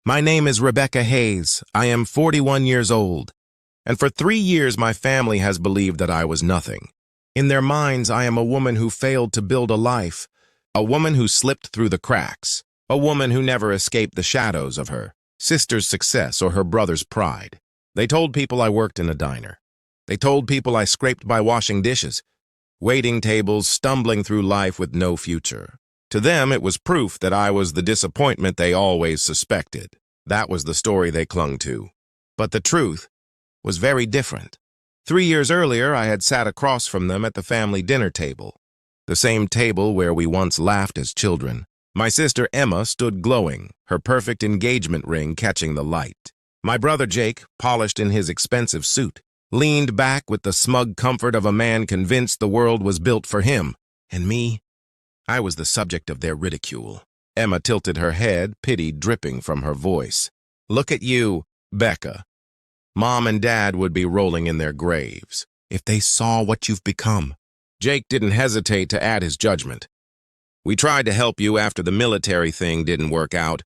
My name is Rebecca Hayes. I am 41 years old. And for 3 years, my family has believed that I was nothing. In their minds, I am a woman who failed to build a life, a woman who slipped through the cracks, a woman who never escaped the shadows of her sister's success or her brother's pride. They told people I worked in a diner. They told people I scraped by washing dishes, waiting tables, stumbling through life with no future. To them, it was proof that I was the disappointment they always suspected. That was the story they clung to. But the truth was very different. 3 years earlier, I had sat across from them at the family dinner table, the same table where we once laughed as children. My sister Emma stood glowing, her perfect engagement ring catching the light. My brother Jake, polished in his expensive suit, leaned back with the smug comfort of a man convinced the world was built for him. And me? I was the subject of their ridicule. Emma tilted her head, pity dripping from her voice. Look at you, Becca. Mom and Dad would be rolling in their graves if they saw what you've become. Jake didn't hesitate to add his judgment. We tried to help you after the military thing didn't work out,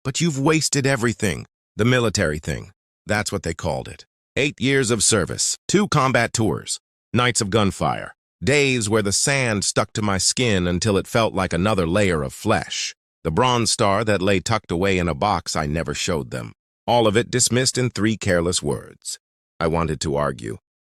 but you've wasted everything. The military thing, that's what they called it. 8 years of service, 2 combat tours, nights of gunfire, days where the sand stuck to my skin until it felt like another layer of flesh. The Bronze Star that lay tucked away in a box I never showed them. All of it dismissed in 3 careless words. I wanted to argue.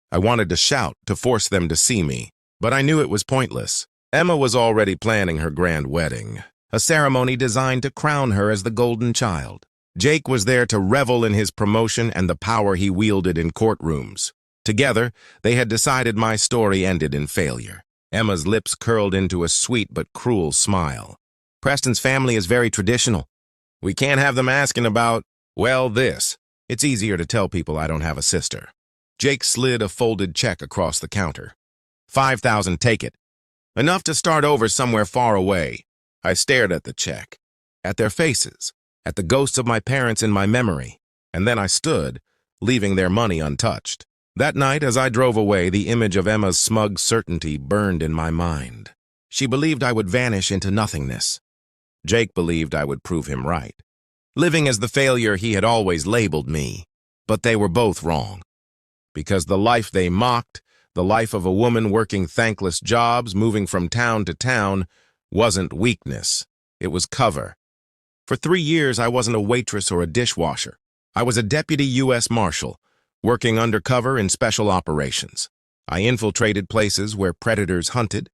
I wanted to shout, to force them to see me, but I knew it was pointless. Emma was already planning her grand wedding, a ceremony designed to crown her as the golden child. Jake was there to revel in his promotion and the power he wielded in courtrooms. Together, they had decided my story ended in failure. Emma's lips curled into a sweet but cruel smile. Preston's family is very traditional. We can't have them asking about, well, this. It's easier to tell people I don't have a sister. Jake slid a folded check across the counter. $5,000, take it. Enough to start over somewhere far away. I stared at the check, at their faces, at the ghosts of my parents in my memory, and then I stood, leaving their money untouched. That night, as I drove away, the image of Emma's smug certainty burned in my mind. She believed I would vanish into nothingness. Jake believed I would prove him right, living as the failure he had always labeled me. But they were both wrong. Because the life they mocked, the life of a woman working thankless jobs, moving from town to town, wasn't weakness. It was cover. For 3 years, I wasn't a waitress or a dishwasher. I was a deputy U.S. Marshal, working undercover in special operations. I infiltrated places where predators hunted,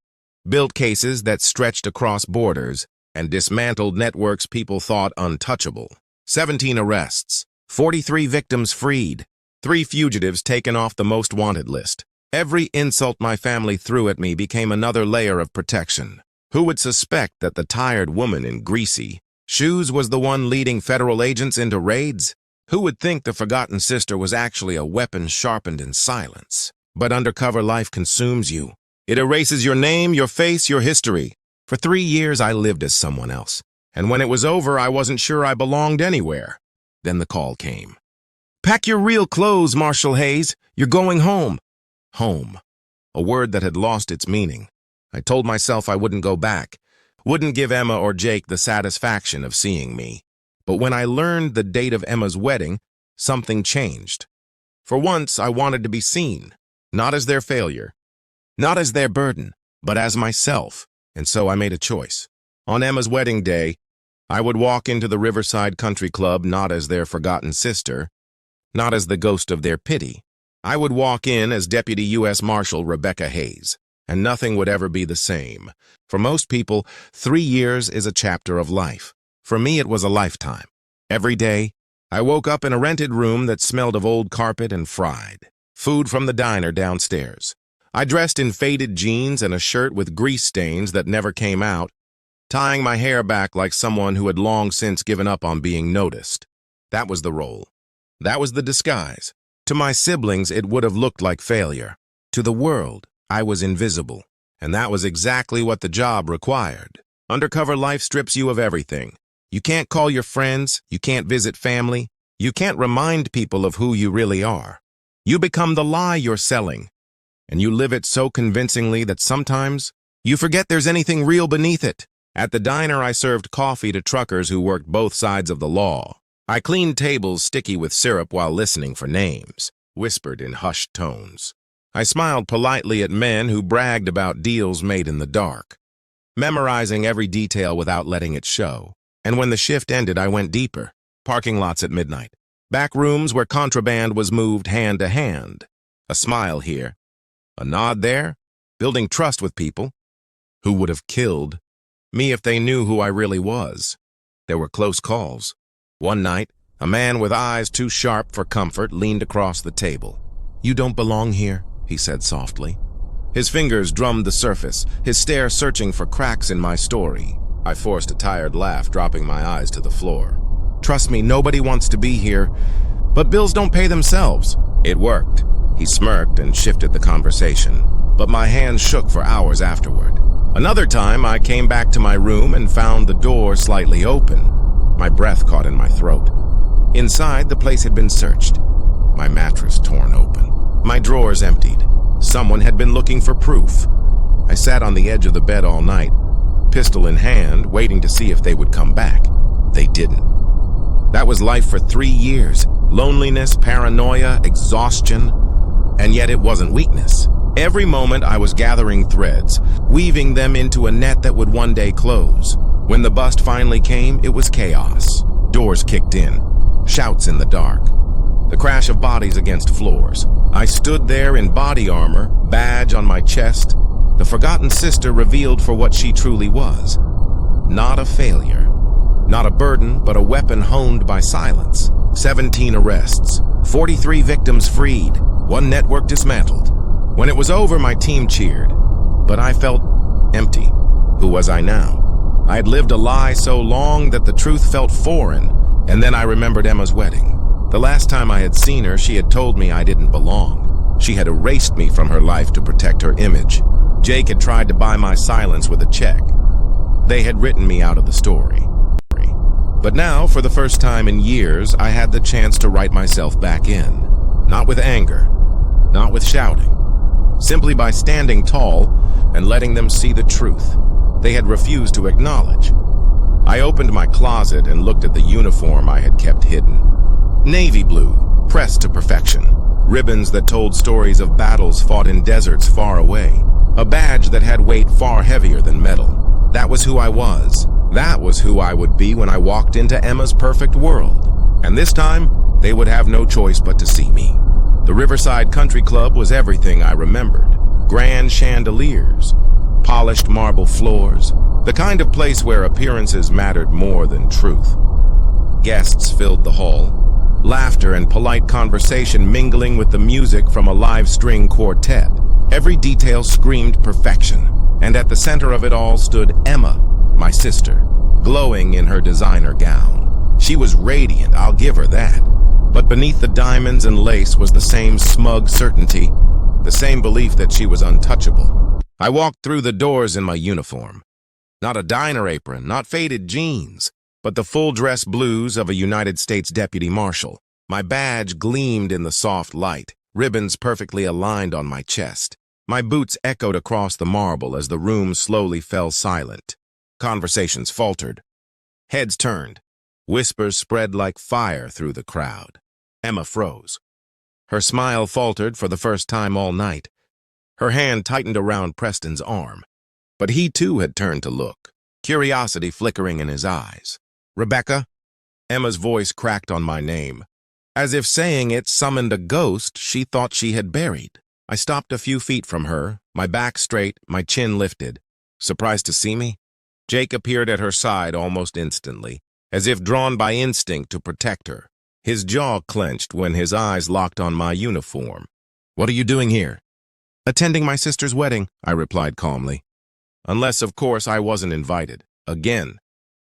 built cases that stretched across borders, and dismantled networks people thought untouchable. 17 arrests, 43 victims freed, 3 fugitives taken off the most wanted list. Every insult my family threw at me became another layer of protection. Who would suspect that the tired woman in greasy shoes was the one leading federal agents into raids? Who would think the forgotten sister was actually a weapon sharpened in silence? But undercover life consumes you. It erases your name, your face, your history. For 3 years, I lived as someone else. And when it was over, I wasn't sure I belonged anywhere. Then the call came. Pack your real clothes, Marshal Hayes. You're going home. Home. A word that had lost its meaning. I told myself I wouldn't go back. Wouldn't give Emma or Jake the satisfaction of seeing me. But when I learned the date of Emma's wedding, something changed. For once, I wanted to be seen, not as their failure, not as their burden, but as myself. And so I made a choice. On Emma's wedding day, I would walk into the Riverside Country Club not as their forgotten sister, not as the ghost of their pity. I would walk in as Deputy U.S. Marshal Rebecca Hayes, and nothing would ever be the same. For most people, 3 years is a chapter of life. For me, it was a lifetime. Every day, I woke up in a rented room that smelled of old carpet and fried food from the diner downstairs. I dressed in faded jeans and a shirt with grease stains that never came out, tying my hair back like someone who had long since given up on being noticed. That was the role. That was the disguise. To my siblings, it would have looked like failure. To the world, I was invisible. And that was exactly what the job required. Undercover life strips you of everything. You can't call your friends, you can't visit family, you can't remind people of who you really are. You become the lie you're selling, and you live it so convincingly that sometimes you forget there's anything real beneath it. At the diner, I served coffee to truckers who worked both sides of the law. I cleaned tables sticky with syrup while listening for names, whispered in hushed tones. I smiled politely at men who bragged about deals made in the dark, memorizing every detail without letting it show. And when the shift ended, I went deeper. Parking lots at midnight. Back rooms where contraband was moved hand to hand. A smile here, a nod there, building trust with people who would have killed me if they knew who I really was. There were close calls. One night, a man with eyes too sharp for comfort leaned across the table. "You don't belong here," he said softly. His fingers drummed the surface, his stare searching for cracks in my story. I forced a tired laugh, dropping my eyes to the floor. "Trust me, nobody wants to be here, but bills don't pay themselves." It worked. He smirked and shifted the conversation, but my hands shook for hours afterward. Another time, I came back to my room and found the door slightly open. My breath caught in my throat. Inside, the place had been searched. My mattress torn open. My drawers emptied. Someone had been looking for proof. I sat on the edge of the bed all night, pistol in hand, waiting to see if they would come back. They didn't. That was life for 3 years. Loneliness, paranoia, exhaustion, and yet it wasn't weakness. Every moment I was gathering threads, weaving them into a net that would one day close. When the bust finally came, it was chaos. Doors kicked in, shouts in the dark, the crash of bodies against floors. I stood there in body armor, badge on my chest, the forgotten sister revealed for what she truly was. Not a failure, not a burden, but a weapon honed by silence. 17 arrests, 43 victims freed, one network dismantled. When it was over, my team cheered, but I felt empty. Who was I now? I had lived a lie so long that the truth felt foreign, and then I remembered Emma's wedding. The last time I had seen her, she had told me I didn't belong. She had erased me from her life to protect her image. Jake had tried to buy my silence with a check. They had written me out of the story. But now, for the first time in years, I had the chance to write myself back in. Not with anger, not with shouting, simply by standing tall and letting them see the truth they had refused to acknowledge. I opened my closet and looked at the uniform I had kept hidden. Navy blue, pressed to perfection. Ribbons that told stories of battles fought in deserts far away. A badge that had weight far heavier than metal. That was who I was. That was who I would be when I walked into Emma's perfect world. And this time, they would have no choice but to see me. The Riverside Country Club was everything I remembered. Grand chandeliers, polished marble floors, the kind of place where appearances mattered more than truth. Guests filled the hall, laughter and polite conversation mingling with the music from a live string quartet. Every detail screamed perfection, and at the center of it all stood Emma, my sister, glowing in her designer gown. She was radiant, I'll give her that. But beneath the diamonds and lace was the same smug certainty, the same belief that she was untouchable. I walked through the doors in my uniform. Not a diner apron, not faded jeans, but the full-dress blues of a United States Deputy Marshal. My badge gleamed in the soft light, ribbons perfectly aligned on my chest. My boots echoed across the marble as the room slowly fell silent. Conversations faltered. Heads turned. Whispers spread like fire through the crowd. Emma froze. Her smile faltered for the first time all night. Her hand tightened around Preston's arm. But he too had turned to look, curiosity flickering in his eyes. "Rebecca?" Emma's voice cracked on my name. As if saying it summoned a ghost she thought she had buried. I stopped a few feet from her, my back straight, my chin lifted. "Surprised to see me?" Jake appeared at her side almost instantly, as if drawn by instinct to protect her. His jaw clenched when his eyes locked on my uniform. "What are you doing here?" "Attending my sister's wedding," I replied calmly. Unless, of course, I wasn't invited. Again.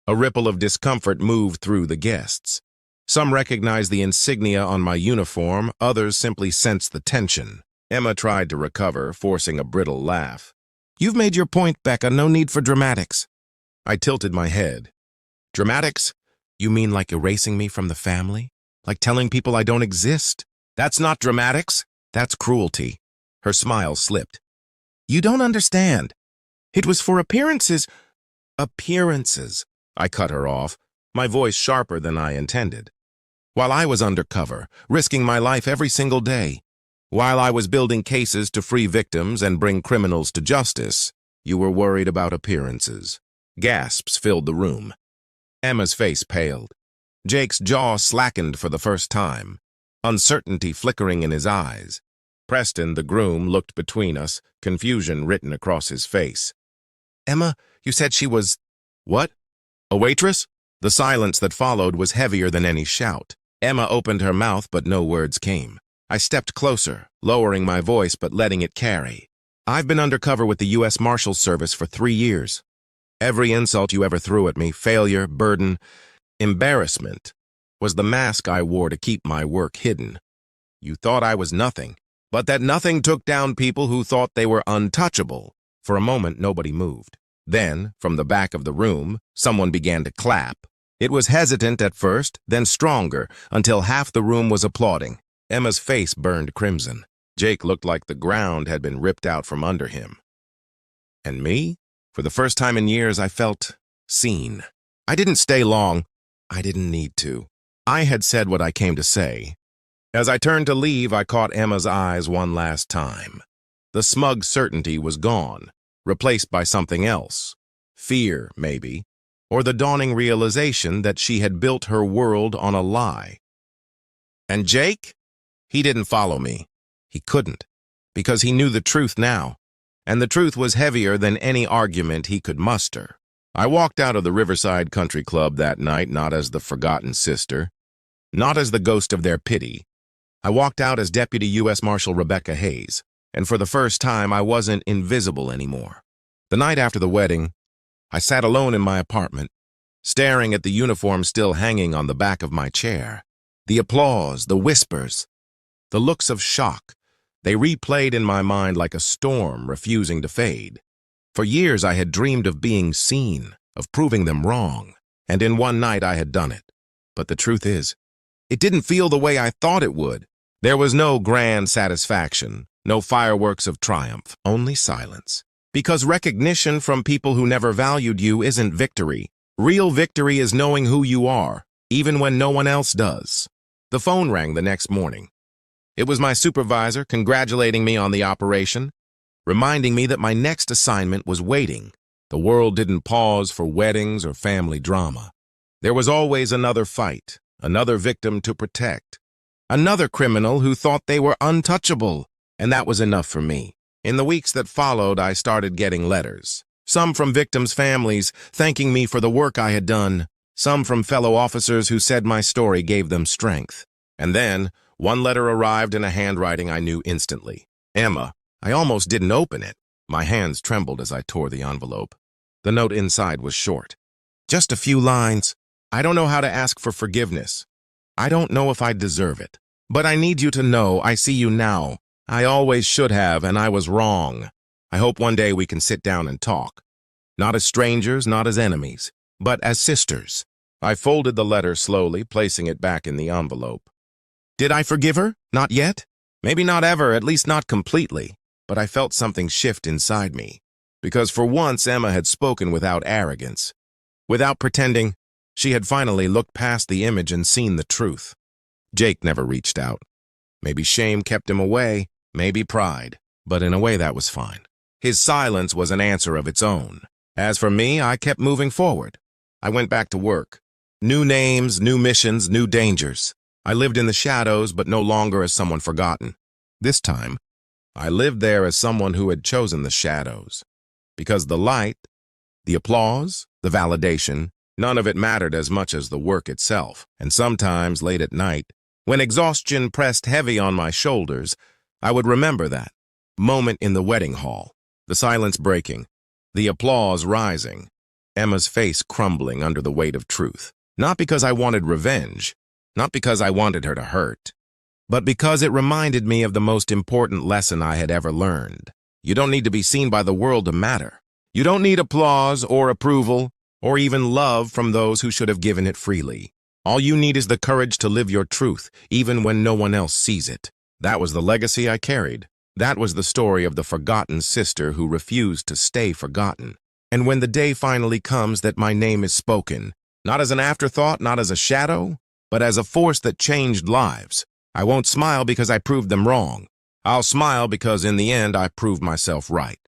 A ripple of discomfort moved through the guests. Some recognized the insignia on my uniform, others simply sensed the tension. Emma tried to recover, forcing a brittle laugh. "You've made your point, Becca. No need for dramatics." I tilted my head. "Dramatics? You mean like erasing me from the family? Like telling people I don't exist? That's not dramatics. That's cruelty." Her smile slipped. "You don't understand. It was for appearances." "Appearances," I cut her off, my voice sharper than I intended. While I was undercover, risking my life every single day. While I was building cases to free victims and bring criminals to justice, you were worried about appearances. Gasps filled the room. Emma's face paled. Jake's jaw slackened for the first time, uncertainty flickering in his eyes. Preston, the groom, looked between us, confusion written across his face. Emma, you said she was... What? A waitress? The silence that followed was heavier than any shout. Emma opened her mouth, but no words came. I stepped closer, lowering my voice but letting it carry. I've been undercover with the U.S. Marshal Service for 3 years. Every insult you ever threw at me, failure, burden, embarrassment, was the mask I wore to keep my work hidden. You thought I was nothing, but that nothing took down people who thought they were untouchable. For a moment, nobody moved. Then, from the back of the room, someone began to clap. It was hesitant at first, then stronger, until half the room was applauding. Emma's face burned crimson. Jake looked like the ground had been ripped out from under him. And me? For the first time in years, I felt seen. I didn't stay long. I didn't need to. I had said what I came to say. As I turned to leave, I caught Emma's eyes one last time. The smug certainty was gone, replaced by something else. Fear, maybe, or the dawning realization that she had built her world on a lie. And Jake? He didn't follow me. He couldn't, because he knew the truth now, and the truth was heavier than any argument he could muster. I walked out of the Riverside Country Club that night not as the forgotten sister, not as the ghost of their pity. I walked out as Deputy U.S. Marshal Rebecca Hayes, and for the first time I wasn't invisible anymore. The night after the wedding, I sat alone in my apartment, staring at the uniform still hanging on the back of my chair. The applause, the whispers, the looks of shock, they replayed in my mind like a storm refusing to fade. For years I had dreamed of being seen, of proving them wrong, and in one night I had done it. But the truth is, it didn't feel the way I thought it would. There was no grand satisfaction, no fireworks of triumph, only silence. Because recognition from people who never valued you isn't victory. Real victory is knowing who you are, even when no one else does. The phone rang the next morning. It was my supervisor congratulating me on the operation, reminding me that my next assignment was waiting. The world didn't pause for weddings or family drama. There was always another fight, another victim to protect, another criminal who thought they were untouchable, and that was enough for me. In the weeks that followed, I started getting letters. Some from victims' families thanking me for the work I had done, some from fellow officers who said my story gave them strength. And then, one letter arrived in a handwriting I knew instantly. Emma. I almost didn't open it. My hands trembled as I tore the envelope. The note inside was short. Just a few lines. I don't know how to ask for forgiveness. I don't know if I deserve it. But I need you to know I see you now. I always should have, and I was wrong. I hope one day we can sit down and talk. Not as strangers, not as enemies, but as sisters. I folded the letter slowly, placing it back in the envelope. Did I forgive her? Not yet? Maybe not ever, at least not completely. But I felt something shift inside me. Because for once, Emma had spoken without arrogance. Without pretending, she had finally looked past the image and seen the truth. Jake never reached out. Maybe shame kept him away, maybe pride. But in a way, that was fine. His silence was an answer of its own. As for me, I kept moving forward. I went back to work. New names, new missions, new dangers. I lived in the shadows, but no longer as someone forgotten. This time, I lived there as someone who had chosen the shadows. Because the light, the applause, the validation, none of it mattered as much as the work itself. And sometimes, late at night, when exhaustion pressed heavy on my shoulders, I would remember that moment in the wedding hall, the silence breaking, the applause rising, Emma's face crumbling under the weight of truth. Not because I wanted revenge, not because I wanted her to hurt, but because it reminded me of the most important lesson I had ever learned. You don't need to be seen by the world to matter. You don't need applause or approval or even love from those who should have given it freely. All you need is the courage to live your truth, even when no one else sees it. That was the legacy I carried. That was the story of the forgotten sister who refused to stay forgotten. And when the day finally comes that my name is spoken, not as an afterthought, not as a shadow, but as a force that changed lives. I won't smile because I proved them wrong. I'll smile because in the end I proved myself right.